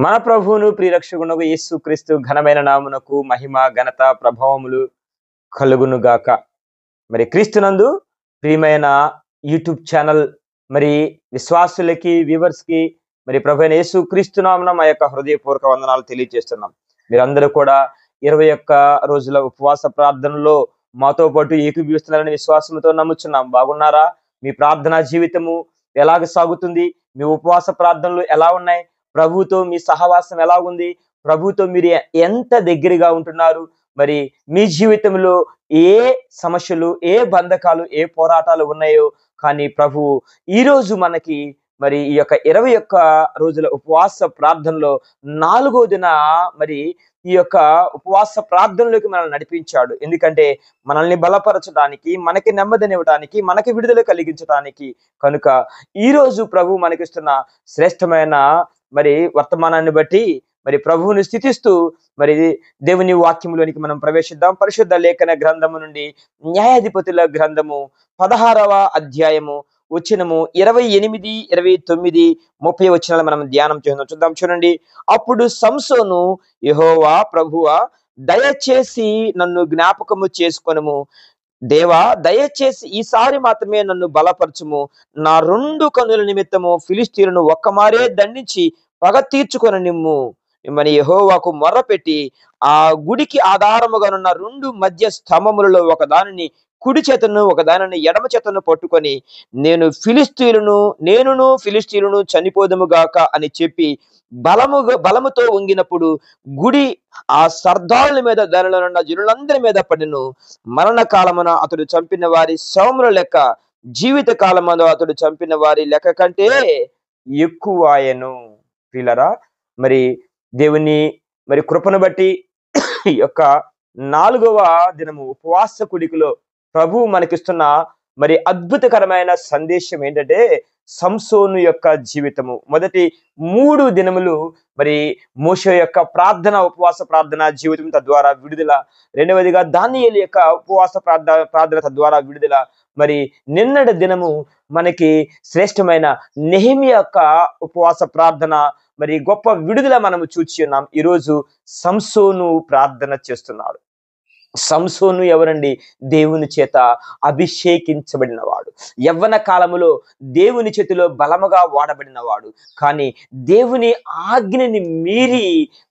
మన ప్రభువును ప్రియరక్షకునకు యేసుక్రీస్తు ఘనమైన నామునకు మహిమ ఘనత ప్రభావములు కలుగును గాక. మరి క్రీస్తునందు ప్రియమైన యూట్యూబ్ ఛానల్ మరి విశ్వాసులకి వ్యూవర్స్ కి మరి ప్రభువైన యేసుక్రీస్తు నామమున మా యొక్క హృదయపూర్వక వందనాలు తెలియజేస్తున్నాం. మీరందరూ కూడా 21 రోజుల ఉపవాస ప్రార్థనలో మాతో పాటు ఏకీభవిస్తున్నారని విశ్వాసంతో నమ్ముచున్నాం. బాగున్నారా? మీ ప్రార్థనా జీవితము ఎలాగ సాగుతుంది? మీ ఉపవాస ప్రార్థనలు ఎలా ఉన్నాయి? ప్రభువుతో మీ సహవాసం ఎలా ఉంది? ప్రభువుతో మీరు ఎంత దగ్గరగా ఉంటున్నారు? మరి మీ జీవితంలో ఏ సమస్యలు, ఏ బంధకాలు, ఏ పోరాటాలు ఉన్నాయో కానీ ప్రభువు ఈరోజు మనకి మరి ఈ యొక్క 21 రోజుల ఉపవాస ప్రార్థనలో 4వ దిన మరి ఈ యొక్క ఉపవాస ప్రార్థనలోకి మనల్ని నడిపించాడు. ఎందుకంటే మనల్ని బలపరచడానికి, మనకి నెమ్మదినివ్వడానికి, మనకి విడుదల కలిగించడానికి. కనుక ఈరోజు ప్రభు మనకిస్తున్న శ్రేష్టమైన మరి వర్తమానాన్ని బట్టి మరి ప్రభువుని స్థితిస్తూ మరి దేవుని వాక్యంలోనికి మనం ప్రవేశిద్దాం. పరిశుద్ధ లేఖన గ్రంథము నుండి న్యాయాధిపతుల గ్రంథము 16వ అధ్యాయము వచనము 28, 29, 30 వచనాలు మనం ధ్యానం చూద్దాం. చూడండి. అప్పుడు సంసోను, యెహోవా ప్రభువా, దయచేసి నన్ను జ్ఞాపకము చేసుకొనుము. దేవా, దయచేసి ఈసారి మాత్రమే నన్ను బలపరచుము. నా 2 కన్నుల నిమిత్తము ఫిలిష్తీయులను ఒక్కమారే దండించి పగ తీర్చుకొని నిమ్ము మరి యెహోవాకు మొర్రపెట్టి ఆ గుడికి ఆధారముగానున్న 2 మధ్య స్తంభములలో ఒకదానిని కుడి చేతను ఒకదానిని ఎడమ చేతను పట్టుకొని నేనును ఫిలిష్తీయులను చనిపోదము గాక అని చెప్పి బలముతో వంగినప్పుడు గుడి ఆ సర్దారుల మీద, దానిలో ఉన్న జనులందరి మీద పడెను. మరణ కాలమున అతడు చంపిన వారి శవముల లెక్క జీవిత కాలమున అతడు చంపిన వారి లెక్క కంటే ఎక్కువాయెను. ప్రియులారా, మరి దేవుని మరి కృపను బట్టి ఈ యొక్క 4వ దినము ఉపవాస కూడికలో ప్రభువు మనకిస్తున్న మరి అద్భుతకరమైన సందేశం ఏంటంటే సంసోను యొక్క జీవితము. మొదటి 3 దినములు మరి మోషే యొక్క ఉపవాస ప్రార్థన జీవితం తద్వారా విడుదల. రెండవదిగా దానియేలు యొక్క ఉపవాస ప్రార్థన తద్వారా విడుదల. మరి నిన్నటి దినము మనకి శ్రేష్టమైన నెహెమ్యా యొక్క ఉపవాస ప్రార్థన మరి గొప్ప విడుదల మనము చూచి ఉన్నాం. ఈరోజు సంసోను ప్రార్థన చేస్తున్నాడు. సంసోను ఎవరండి? దేవుని చేత అభిషేకించబడిన వాడు, యవ్వన కాలములో దేవుని చేతిలో బలముగా వాడబడినవాడు. కానీ దేవుని ఆజ్ఞని మీరి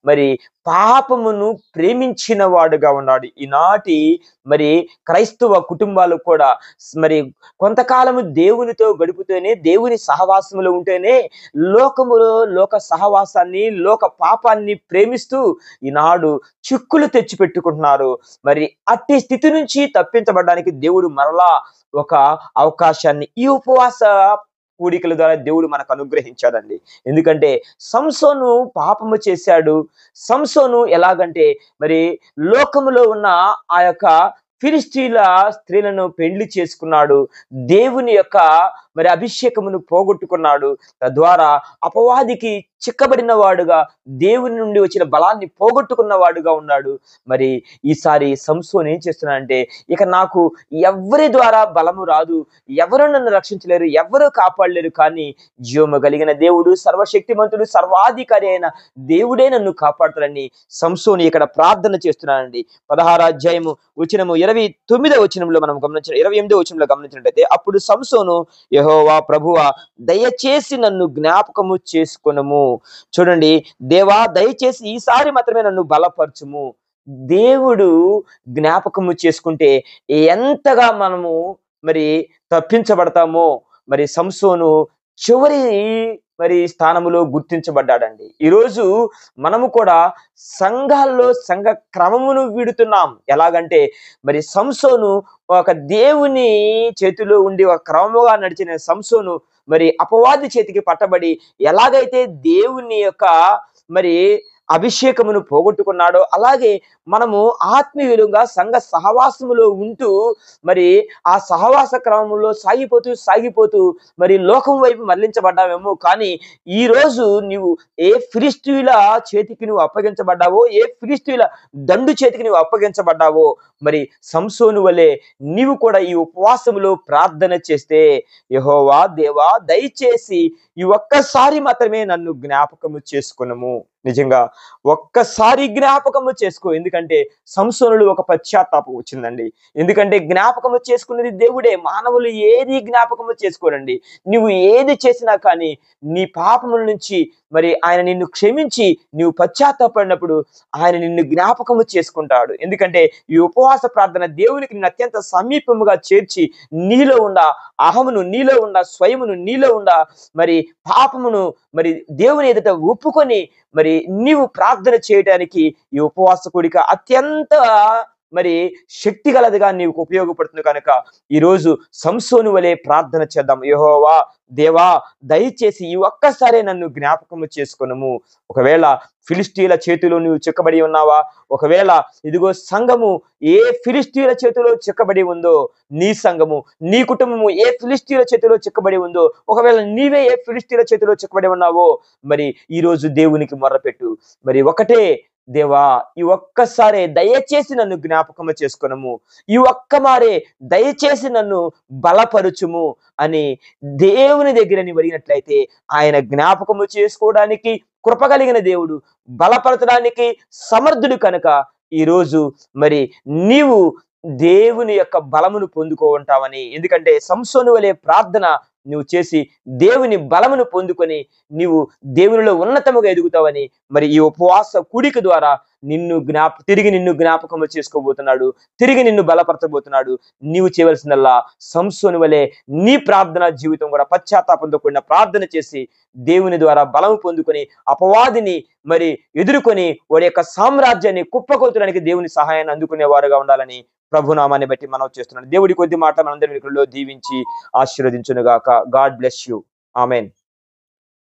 మరి పాపమును ప్రేమించిన వాడుగా ఉన్నాడు. ఈనాటి మరి క్రైస్తవ కుటుంబాలు కూడా మరి కొంతకాలము దేవునితో గడుపుతూనే, దేవుని సహవాసములో ఉంటేనే లోక సహవాసాన్ని, లోక పాపాన్ని ప్రేమిస్తూ ఈనాడు చిక్కులు తెచ్చి పెట్టుకుంటున్నారు. మరి అట్టి స్థితి నుంచి తప్పించబడడానికి దేవుడు మరలా ఒక అవకాశాన్ని ఈ ఉపవాస కూడికల ద్వారా దేవుడు మనకు అనుగ్రహించాడండి. ఎందుకంటే సంసోను పాపము చేశాడు. సంసోను ఎలాగంటే మరి లోకములో ఉన్న ఆ యొక్క ఫిలిష్తీయుల స్త్రీలను పెళ్లి చేసుకున్నాడు. దేవుని యొక్క మరి అభిషేకమును పోగొట్టుకున్నాడు. తద్వారా అపవాదికి చిక్కబడిన వాడుగా, దేవుని నుండి వచ్చిన బలాన్ని పోగొట్టుకున్న వాడుగా ఉన్నాడు. మరి ఈసారి సంసోను ఏం చేస్తున్నాడంటే, ఇక నాకు ఎవరి ద్వారా బలము రాదు, ఎవరు నన్ను రక్షించలేరు, ఎవరు కాపాడలేరు, కానీ జీవము కలిగిన దేవుడు, సర్వశక్తిమంతుడు, సర్వాధికారి అయిన దేవుడే నన్ను కాపాడుతాడని సంసోను ఇక్కడ ప్రార్థన చేస్తున్నాడండి. 16వ అధ్యాయము వచనము 29వ వచనంలో మనం 28వ వచనంలో గమనించినట్లయితే, అప్పుడు సంసోను, యెహోవా ప్రభువా, దయచేసి నన్ను జ్ఞాపకము చేసుకొనుము. చూడండి, దేవా, దయచేసి ఈసారి మాత్రమే నన్ను బలపరచుము. దేవుడు జ్ఞాపకము చేసుకుంటే ఎంతగా మనము మరి తప్పించబడతామో మరి సంసోను చివరి మరి స్థానములో గుర్తించబడ్డాడండి. ఈరోజు మనము కూడా సంఘాల్లో సంఘ క్రమమును వీడుతున్నాం. ఎలాగంటే మరి సంసోను ఒక దేవుని చేతిలో ఉండి ఒక క్రమముగా నడిచిన సంసోను మరి అపవాది చేతికి పట్టబడి ఎలాగైతే దేవుని యొక్క మరి అభిషేకమును పోగొట్టుకున్నాడో, అలాగే మనము ఆత్మీయులుగా సంఘ సహవాసములో ఉంటూ మరి ఆ సహవాస క్రమంలో సాగిపోతూ మరి లోకం వైపు మరలించబడ్డావేమో. కానీ ఈ రోజు నీవు ఏ ఫిలిష్తీయుల చేతికి నువ్వు అప్పగించబడ్డావో, ఏ ఫిలిష్తీయుల దండు చేతికి నువ్వు అప్పగించబడ్డావో, మరి సంసోను వలె నీవు కూడా ఈ ఉపవాసములో ప్రార్థన చేస్తే, యెహోవా దేవా, దయచేసి ఈ ఒక్కసారి మాత్రమే నన్ను జ్ఞాపకము చేసుకొనుము. నిజంగా ఒక్కసారి జ్ఞాపకము చేసుకో. ఎందుకంటే సంసోనులు ఒక పశ్చాత్తాపం వచ్చిందండి. ఎందుకంటే జ్ఞాపకము చేసుకున్నది దేవుడే. మానవులు ఏది జ్ఞాపకము చేసుకోరండి. నువ్వు ఏది చేసినా కానీ నీ పాపముల నుంచి మరి ఆయన నిన్ను క్షమించి నీవు పశ్చాత్తాపడినప్పుడు ఆయన నిన్ను జ్ఞాపకము చేసుకుంటాడు. ఎందుకంటే ఈ ఉపవాస ప్రార్థన దేవునికి నిన్ను అత్యంత సమీపముగా చేర్చి నీలో ఉన్న అహమును, నీలో ఉన్న స్వయమును, నీలో ఉన్న మరి పాపమును మరి దేవుని ఎదుట ఒప్పుకొని మరి నీవు ప్రార్థన చేయడానికి ఈ ఉపవాస కూడిక అత్యంత మరి శక్తి గలదిగా నీకు ఉపయోగపడుతుంది కనుక ఈరోజు సంసోను వలె ప్రార్థన చేద్దాం. యెహోవా దేవా, దయచేసి ఈ ఒక్కసారే నన్ను జ్ఞాపకము చేసుకొనుము. ఒకవేళ ఫిలిష్తీయుల చేతిలో నువ్వు చిక్కబడి ఉన్నావా? ఒకవేళ ఇదిగో సంఘము ఏ ఫిలిష్తీయుల చేతిలో చిక్కబడి ఉందో, నీ సంఘము, నీ కుటుంబము ఏ ఫిలిష్తీయుల చేతిలో చిక్కబడి ఉందో, ఒకవేళ నీవే ఏ ఫిలిష్తీయుల చేతిలో చిక్కబడి ఉన్నావో, మరి ఈరోజు దేవునికి మొర్రపెట్టు. మరి ఒకటే, దేవా ఈ ఒక్కసారే దయచేసి నన్ను జ్ఞాపకము చేసుకొనుము, ఈ ఒక్కమారే దయచేసి నన్ను బలపరుచుము అని దేవుని దగ్గర నీవు అడిగినట్లయితే ఆయన జ్ఞాపకము చేసుకోవడానికి కృప కలిగిన దేవుడు, బలపరచడానికి సమర్థుడు కనుక ఈరోజు మరి నీవు దేవుని యొక్క బలమును పొందుకుంటావని. ఎందుకంటే సంసోను వలె ప్రార్థన నువ్వు చేసి దేవుని బలమును పొందుకొని నీవు దేవునిలో ఉన్నతముగా ఎదుగుతావని మరి ఈ ఉపవాస కూడిక ద్వారా తిరిగి నిన్ను జ్ఞాపకము చేసుకోబోతున్నాడు, తిరిగి నిన్ను బలపరచబోతున్నాడు. నీవు చేయవలసిందల్లా సంసోను వలె నీ ప్రార్థనా జీవితం కూడా పశ్చాత్తాపంతో కూడిన ప్రార్థన చేసి దేవుని ద్వారా బలము పొందుకొని అపవాదిని మరి ఎదుర్కొని వాడి యొక్క సామ్రాజ్యాన్ని కుప్పకొల్చడానికి దేవుని సహాయాన్ని అందుకునే వారుగా ఉండాలని ప్రభునామాన్ని బట్టి మనం చేస్తున్నాడు. దేవుడి కొద్ది మాట మనందరి దీవించి ఆశీర్వదించునుగాక. God bless you. ఆమెన్.